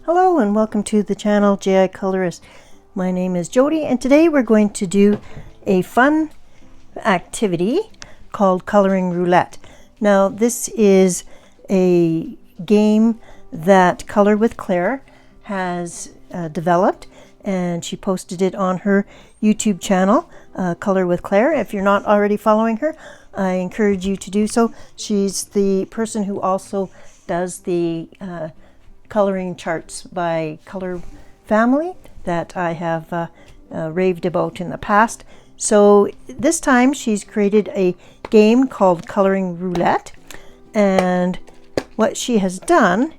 Hello and welcome to the channel JI Colorist. My name is Jody and today we're going to do a fun activity called Coloring Roulette. Now this is a game that Color with Claire has developed, and she posted it on her YouTube channel, Color with Claire. If you're not already following her, I encourage you to do so. She's the person who also does the coloring charts by color family that I have raved about in the past. So this time she's created a game called Coloring Roulette, and what she has done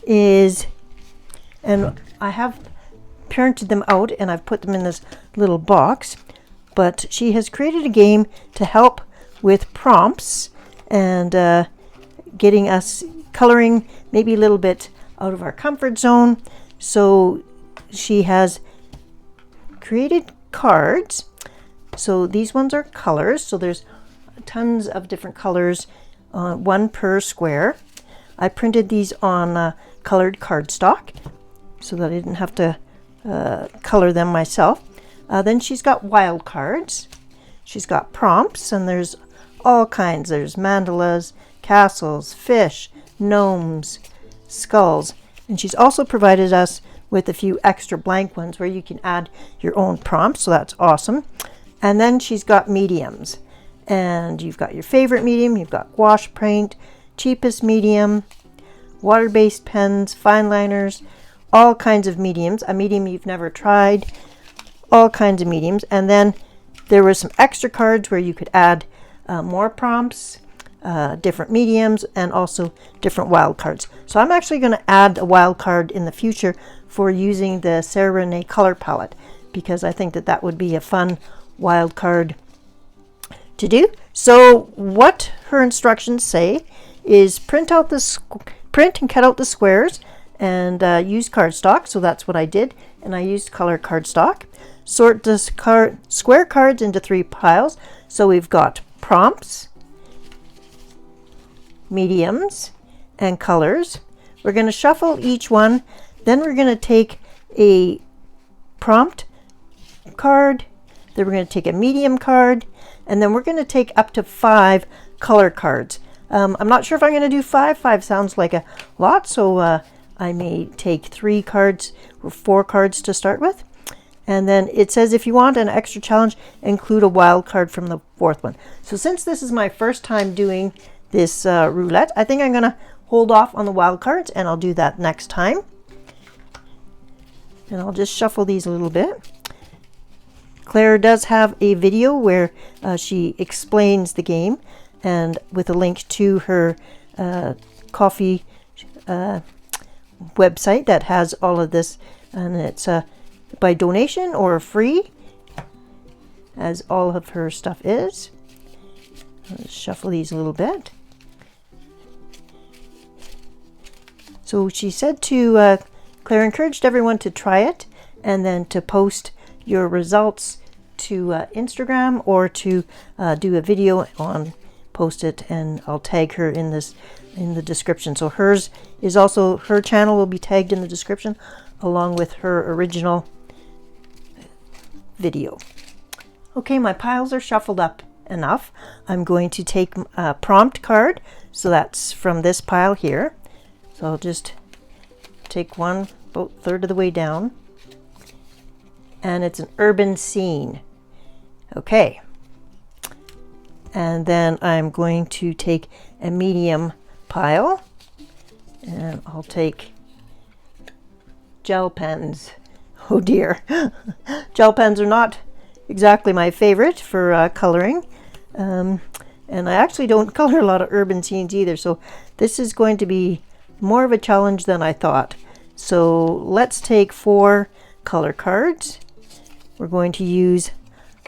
is, and I have printed them out and I've put them in this little box, but she has created a game to help with prompts and getting us coloring maybe a little bit out of our comfort zone. So she has created cards. So these ones are colors. So there's tons of different colors, one per square. I printed these on colored cardstock so that I didn't have to color them myself. Then she's got wild cards. She's got prompts, and there's all kinds. There's mandalas, castles, fish, gnomes, skulls, and she's also provided us with a few extra blank ones where you can add your own prompts, so that's awesome. And then she's got mediums, and you've got your favorite medium, you've got gouache paint, cheapest medium, water-based pens, fine liners, all kinds of mediums, a medium you've never tried, all kinds of mediums. And then there were some extra cards where you could add more prompts, different mediums, and also different wild cards. So I'm actually going to add a wild card in the future for using the Sarah Renee color palette, because I think that that would be a fun wild card to do. So what her instructions say is print and cut out the squares and use cardstock. So that's what I did, and I used color cardstock. Sort the square cards into 3 piles. So we've got prompts, mediums, and colors. We're going to shuffle each one. Then we're going to take a prompt card. Then we're going to take a medium card. And then we're going to take up to 5 color cards. I'm not sure if I'm going to do 5. 5 sounds like a lot. So I may take 3 cards or 4 cards to start with. And then it says if you want an extra challenge, include a wild card from the 4th one. So since this is my first time doing this roulette, I think I'm going to hold off on the wild cards, and I'll do that next time. And I'll just shuffle these a little bit. Claire does have a video where she explains the game, and with a link to her coffee website that has all of this, and it's by donation or free, as all of her stuff is. Let's shuffle these a little bit. So she said to Claire encouraged everyone to try it and then to post your results to Instagram, or to do a video on, post it, and I'll tag her in the description. So hers is also, her channel will be tagged in the description along with her original video. Okay, my piles are shuffled up enough. I'm going to take a prompt card, so that's from this pile here. So I'll just take one about 1/3 of the way down, and it's an urban scene. Okay, and then I'm going to take a medium pile, and I'll take gel pens. Oh dear. Gel pens are not exactly my favorite for coloring, and I actually don't color a lot of urban scenes either, so this is going to be more of a challenge than I thought. So let's take 4 color cards. We're going to use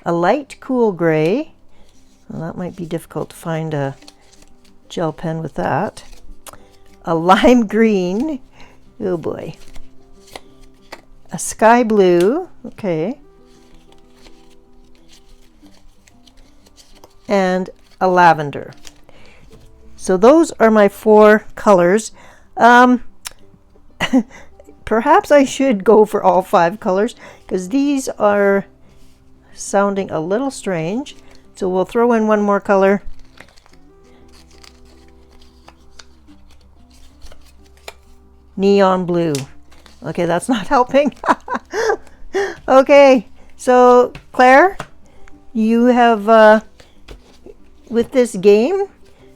a light cool gray. Well, that might be difficult to find a gel pen with that. A lime green. Oh boy. A sky blue. Okay. And a lavender. So those are my 4 colors. perhaps I should go for all 5 colors because these are sounding a little strange. So we'll throw in one more color. Neon blue. Okay, that's not helping. Okay, so Claire, you have, with this game,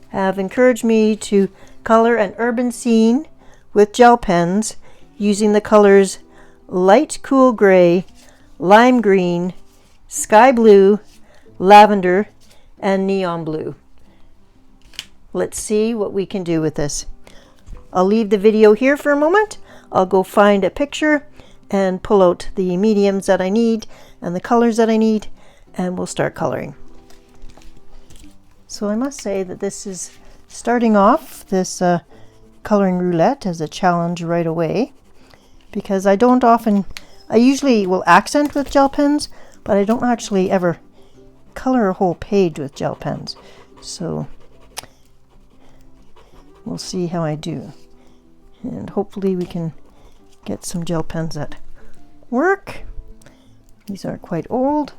have encouraged me to color an urban scene with gel pens using the colors light cool gray, lime green, sky blue, lavender, and neon blue. Let's see what we can do with this. I'll leave the video here for a moment. I'll go find a picture and pull out the mediums that I need and the colors that I need, and we'll start coloring. So I must say that this is starting off this coloring roulette as a challenge right away, because I usually will accent with gel pens, but I don't actually ever color a whole page with gel pens. So we'll see how I do. And hopefully we can get some gel pens that work. These are quite old.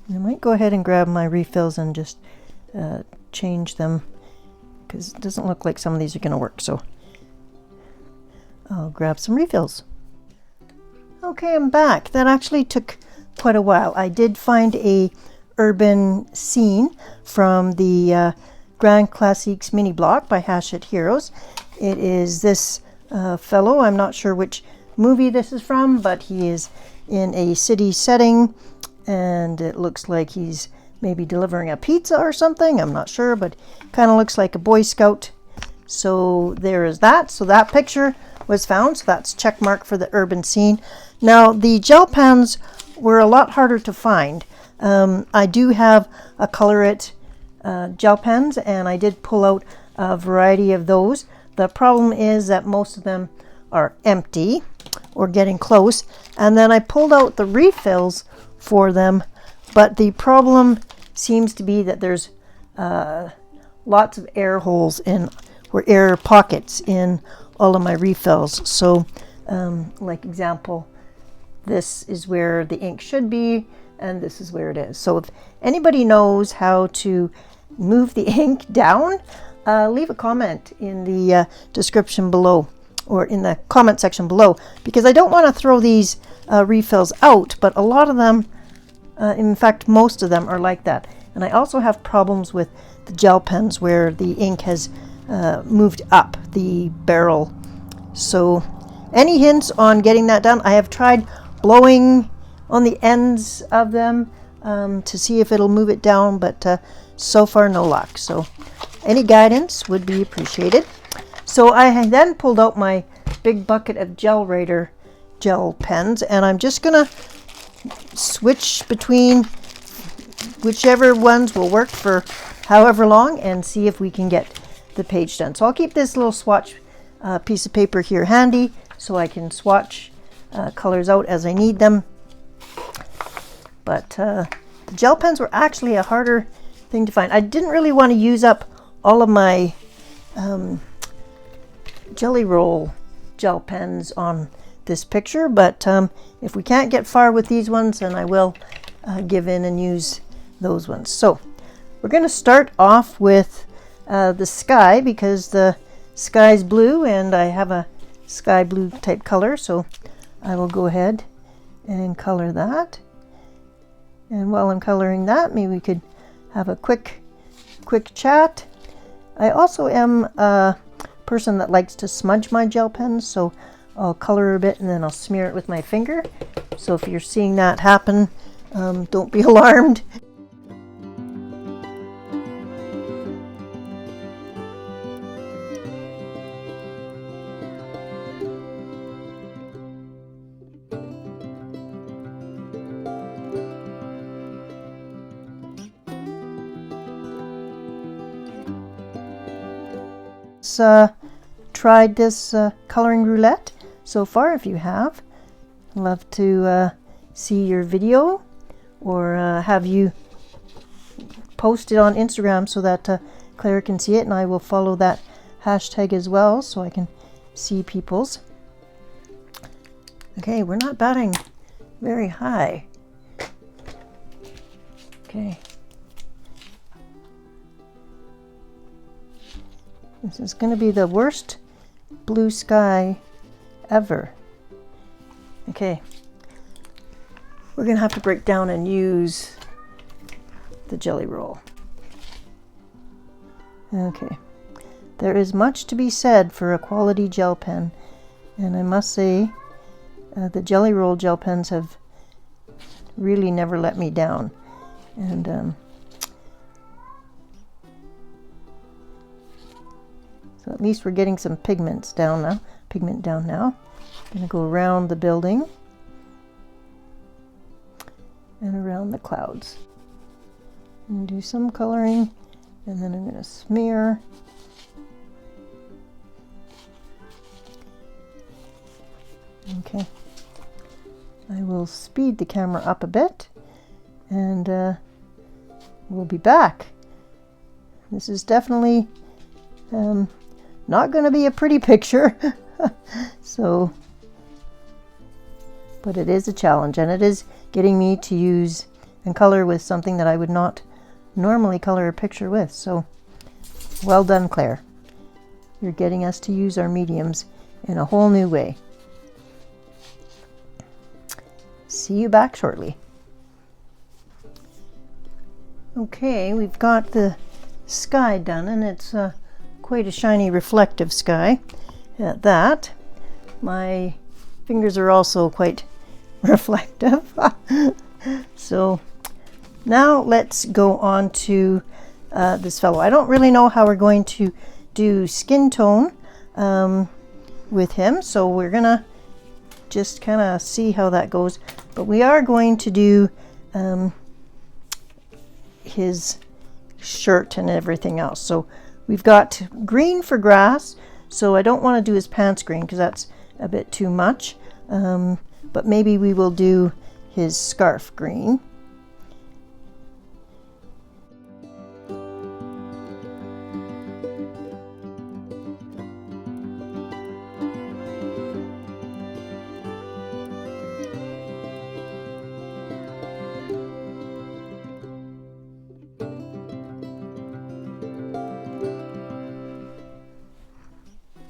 I might go ahead and grab my refills and just change them, because it doesn't look like some of these are going to work, so I'll grab some refills. Okay, I'm back. That actually took quite a while. I did find a urban scene from the Grand Classiques mini block by Hachette Heroes. It is this fellow. I'm not sure which movie this is from, but he is in a city setting, and it looks like he's maybe delivering a pizza or something. I'm not sure, but kind of looks like a Boy Scout. So there is that. So that picture was found. So that's check mark for the urban scene. Now the gel pens were a lot harder to find. I do have a Color It gel pens, and I did pull out a variety of those. The problem is that most of them are empty or getting close. And then I pulled out the refills for them, but the problem seems to be that there's lots of air holes or air pockets in all of my refills. So like example, this is where the ink should be, and this is where it is. So if anybody knows how to move the ink down, leave a comment in the description below, or in the comment section below, because I don't want to throw these refills out, but a lot of them, in fact most of them, are like that. And I also have problems with the gel pens where the ink has moved up the barrel. So any hints on getting that done? I have tried blowing on the ends of them to see if it'll move it down, but so far no luck. So any guidance would be appreciated. So I then pulled out my big bucket of Gel Writer gel pens, and I'm just gonna switch between whichever ones will work for however long and see if we can get the page done. So I'll keep this little swatch piece of paper here handy so I can swatch colors out as I need them. But the gel pens were actually a harder thing to find. I didn't really want to use up all of my Jelly Roll gel pens on this picture, but if we can't get far with these ones, then I will give in and use those ones. So we're going to start off with the sky, because the sky's blue and I have a sky blue type color, so I will go ahead and color that. And while I'm coloring that, maybe we could have a quick chat. I also am a person that likes to smudge my gel pens, so I'll color a bit and then I'll smear it with my finger. So if you're seeing that happen, don't be alarmed. that's tried this coloring roulette so far. If you have, I'd love to see your video, or have you post it on Instagram so that Claire can see it, and I will follow that hashtag as well so I can see people's. Okay, we're not batting very high. Okay. This is going to be the worst blue sky ever. Okay. We're going to have to break down and use the jelly roll. Okay. There is much to be said for a quality gel pen, and I must say the jelly roll gel pens have really never let me down. And so at least we're getting some pigment down now. I'm going to go around the building and around the clouds and do some coloring, and then I'm going to smear. Okay, I will speed the camera up a bit, and we'll be back. This is definitely not going to be a pretty picture. So, but it is a challenge, and it is getting me to use and color with something that I would not normally color a picture with. So well done, Claire. You're getting us to use our mediums in a whole new way. See you back shortly. Okay, we've got the sky done, and it's quite a shiny reflective sky at that. My fingers are also quite reflective. So now let's go on to this fellow. I don't really know how we're going to do skin tone with him, so we're gonna just kind of see how that goes. But we are going to do his shirt and everything else. So we've got green for grass, so I don't want to do his pants green because that's a bit too much. But maybe we will do his scarf green.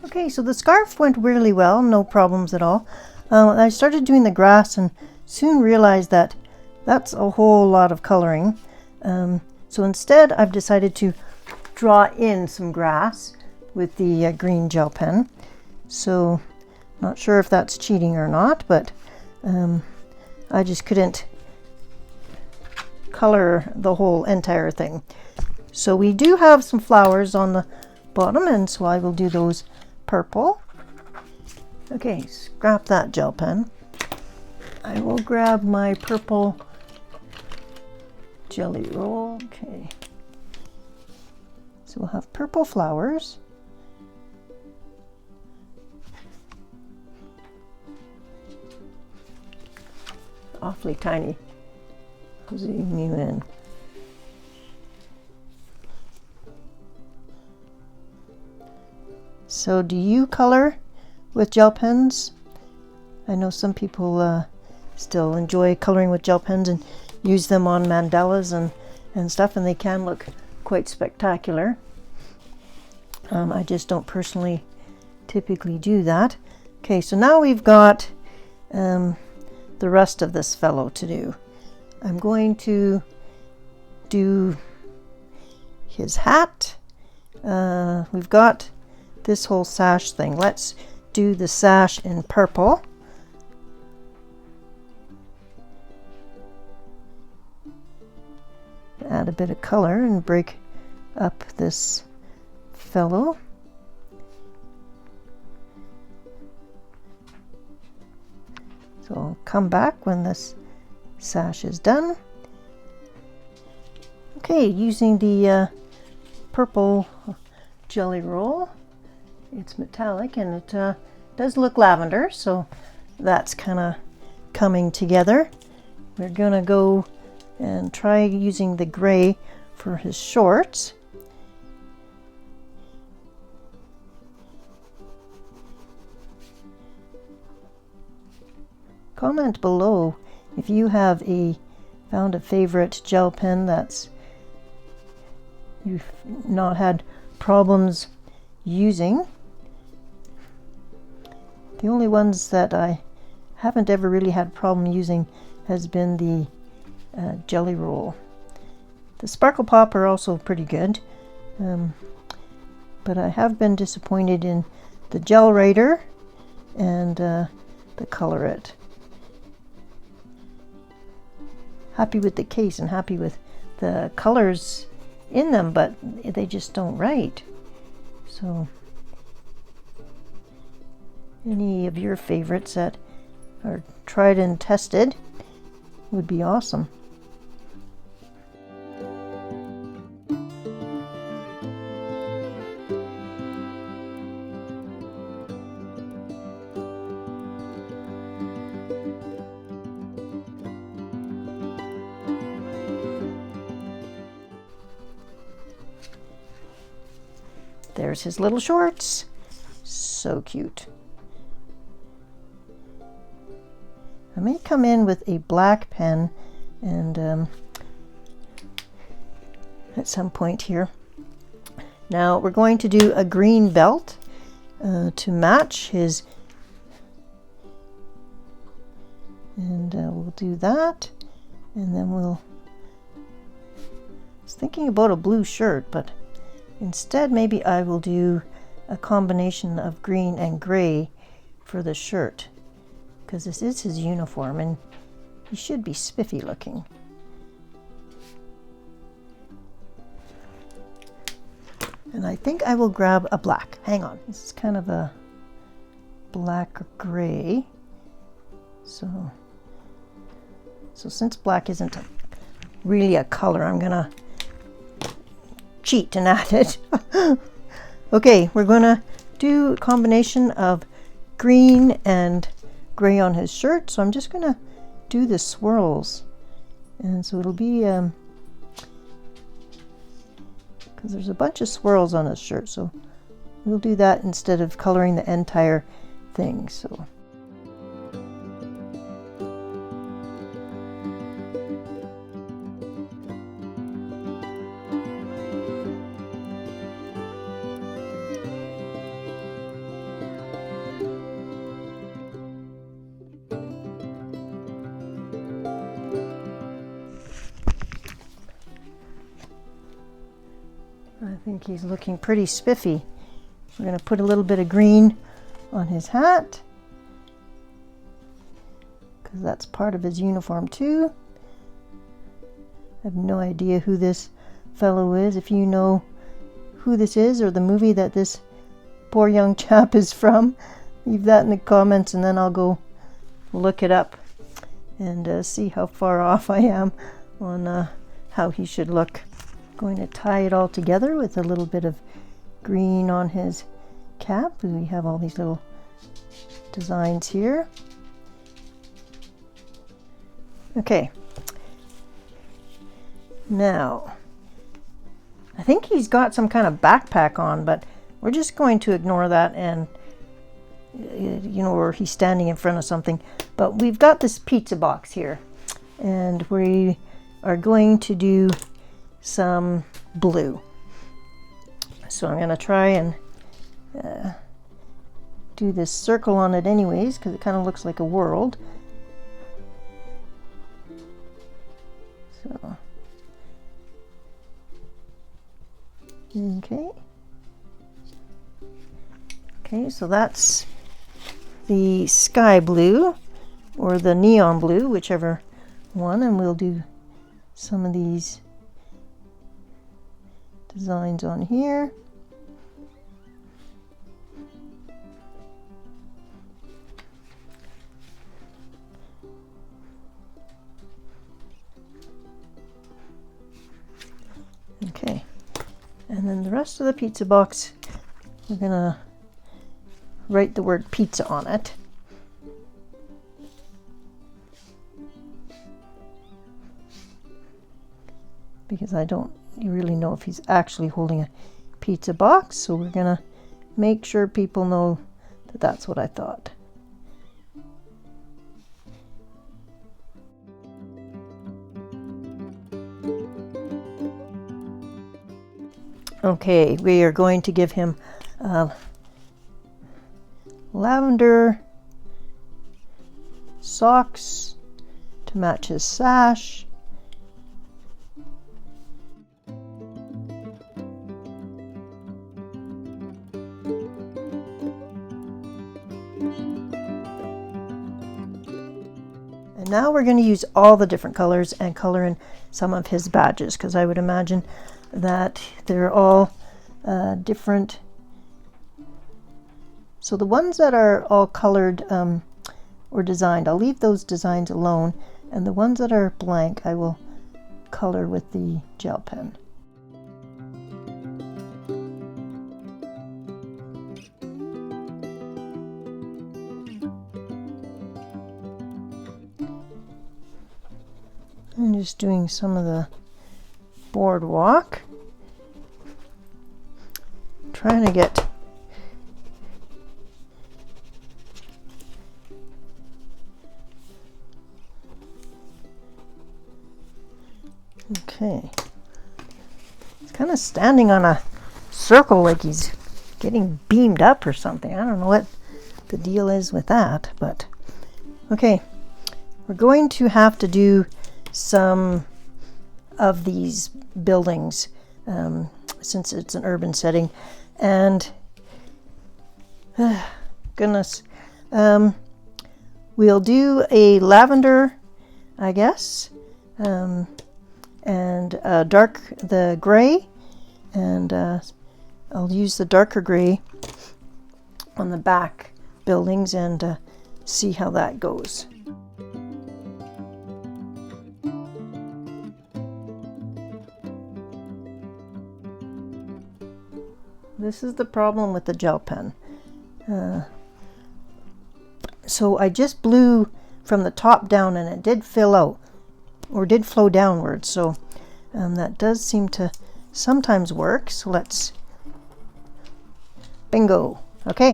Okay, so the scarf went really well, no problems at all. I started doing the grass and soon realized that that's a whole lot of coloring. So instead I've decided to draw in some grass with the green gel pen. So not sure if that's cheating or not, but I just couldn't color the whole entire thing. So we do have some flowers on the bottom, and so I will do those purple. Okay, scrap that gel pen. I will grab my purple jelly roll. Okay, so we'll have purple flowers. Awfully tiny. I'll zoom you in. So do you color with gel pens? I know some people still enjoy coloring with gel pens and use them on mandalas and stuff, and they can look quite spectacular. I just don't personally typically do that. Okay, so now we've got the rest of this fellow to do. I'm going to do his hat. We've got this whole sash thing. Let's do the sash in purple. Add a bit of color and break up this fellow. So I'll come back when this sash is done. Okay, using the purple jelly roll, It's metallic and it does look lavender, so that's kind of coming together. We're gonna go and try using the gray for his shorts. Comment below if you have found a favorite gel pen that's you've not had problems using. The only ones that I haven't ever really had a problem using has been the Jelly Roll. The Sparkle Pop are also pretty good, but I have been disappointed in the Gel Writer and the Color-It. Happy with the case and happy with the colors in them, but they just don't write. So any of your favorites that are tried and tested would be awesome. There's his little shorts. So cute. I may come in with a black pen and at some point here. Now we're going to do a green belt to match his, and we'll do that, and then I was thinking about a blue shirt, but instead maybe I will do a combination of green and gray for the shirt, because this is his uniform and he should be spiffy looking. And I think I will grab a black. Hang on, this is kind of a black or gray. So since black isn't really a color, I'm gonna cheat and add it. Okay, we're gonna do a combination of green and gray on his shirt, so I'm just gonna do the swirls, and so it'll be because there's a bunch of swirls on his shirt, so we'll do that instead of coloring the entire thing. So I think he's looking pretty spiffy. We're going to put a little bit of green on his hat, because that's part of his uniform too. I have no idea who this fellow is. If you know who this is or the movie that this poor young chap is from, leave that in the comments and then I'll go look it up and see how far off I am on how he should look. Going to tie it all together with a little bit of green on his cap. We have all these little designs here. Okay, now I think he's got some kind of backpack on, but we're just going to ignore that, and you know, or he's standing in front of something. But we've got this pizza box here, and we are going to do some blue. So I'm going to try and do this circle on it anyways, because it kind of looks like a world. So okay, so that's the sky blue or the neon blue, whichever one, and we'll do some of these designs on here. Okay, and then the rest of the pizza box we're gonna write the word pizza on it. Because I don't really know if he's actually holding a pizza box, so we're gonna make sure people know that that's what I thought. Okay, we are going to give him lavender socks to match his sash. And now we're going to use all the different colors and color in some of his badges, because I would imagine that they're all different. So the ones that are all colored or designed, I'll leave those designs alone, and the ones that are blank I will color with the gel pen. I'm just doing some of the boardwalk, trying to get okay. He's kind of standing on a circle like he's getting beamed up or something. I don't know what the deal is with that, but okay. We're going to have to do some of these buildings since it's an urban setting, and goodness, we'll do a lavender, I guess, and the gray, and I'll use the darker gray on the back buildings and see how that goes. This is the problem with the gel pen. So I just blew from the top down and it did fill out, or did flow downwards, so that does seem to sometimes work. So let's, bingo, okay.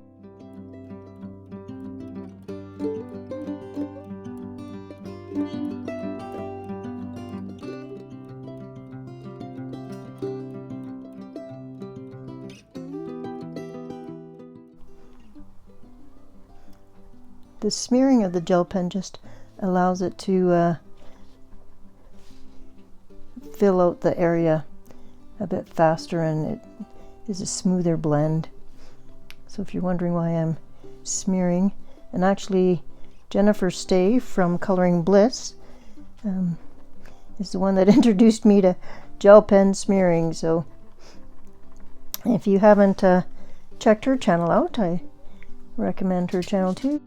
The smearing of the gel pen just allows it to fill out the area a bit faster, and it is a smoother blend. So if you're wondering why I'm smearing, and actually Jennifer Stay from Coloring Bliss is the one that introduced me to gel pen smearing. So if you haven't checked her channel out, I recommend her channel too.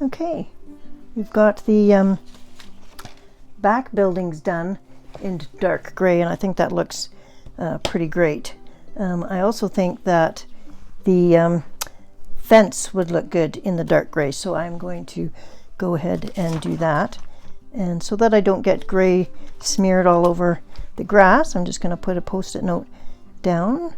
Okay, we've got the back buildings done in dark gray, and I think that looks pretty great. I also think that the fence would look good in the dark gray, so I'm going to go ahead and do that. And so that I don't get gray smeared all over the grass, I'm just going to put a post-it note down.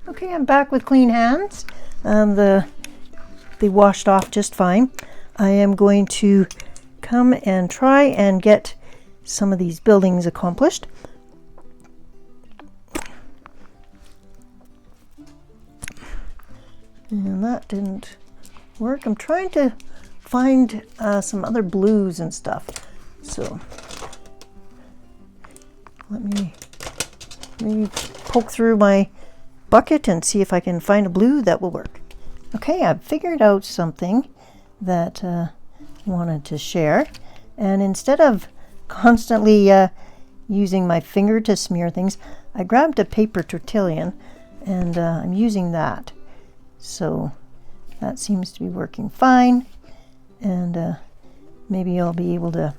Okay, I'm back with clean hands. They washed off just fine. I am going to come and try and get some of these buildings accomplished. And that didn't work. I'm trying to find some other blues and stuff. So let me maybe poke through my bucket and see if I can find a blue that will work. Okay, I've figured out something that I wanted to share. And instead of constantly using my finger to smear things, I grabbed a paper tortillon and I'm using that. So that seems to be working fine. And maybe I'll be able to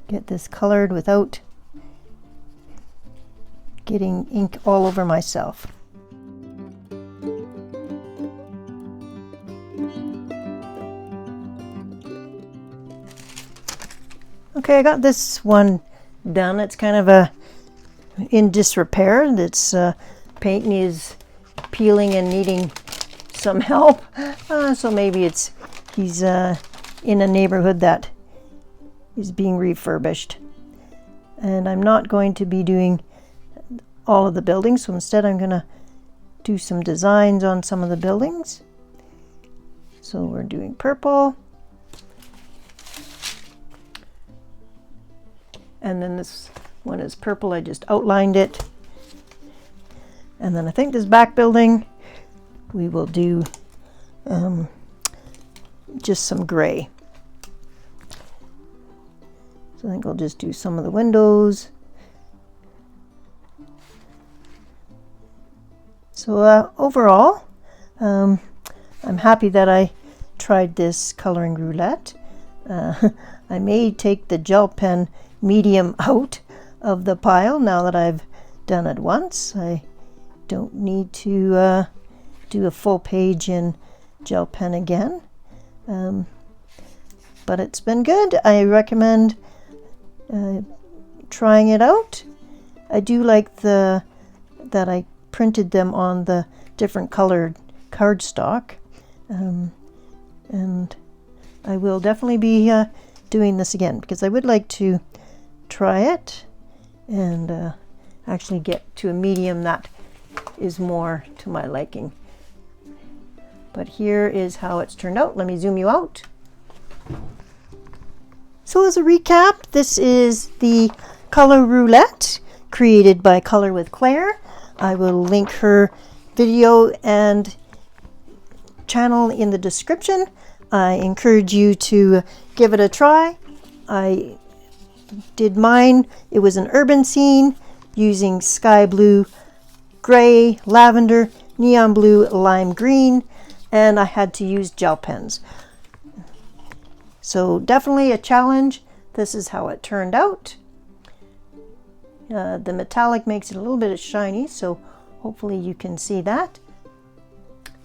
get this colored without getting ink all over myself. Okay, I got this one done. It's kind of in disrepair. Its paint is peeling and needing some help. So maybe he's in a neighborhood that is being refurbished. And I'm not going to be doing all of the buildings, so instead I'm going to do some designs on some of the buildings. So we're doing purple. And then this one is purple. I just outlined it. And then I think this back building, we will do just some gray. So I think I'll just do some of the windows. So overall, I'm happy that I tried this coloring roulette. I may take the gel pen medium out of the pile now that I've done it once. I don't need to do a full page in gel pen again. But it's been good. I recommend trying it out. I do like that I printed them on the different colored cardstock, and I will definitely be doing this again because I would like to try it and actually get to a medium that is more to my liking. But here is how it's turned out. Let me zoom you out. So as a recap, this is the color roulette created by Color with Claire. I will link her video and channel in the description. I encourage you to give it a try. I did mine. It was an urban scene using sky blue, gray, lavender, neon blue, lime green, and I had to use gel pens. So definitely a challenge. This is how it turned out. The metallic makes it a little bit shiny, so hopefully you can see that.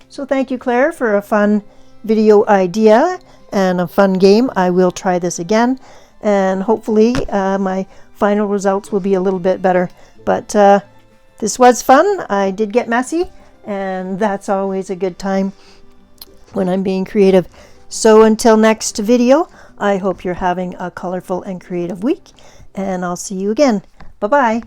So thank you, Claire, for a fun video idea and a fun game. I will try this again, and hopefully my final results will be a little bit better. But this was fun. I did get messy, and that's always a good time when I'm being creative. So until next video, I hope you're having a colorful and creative week, and I'll see you again. Bye-bye.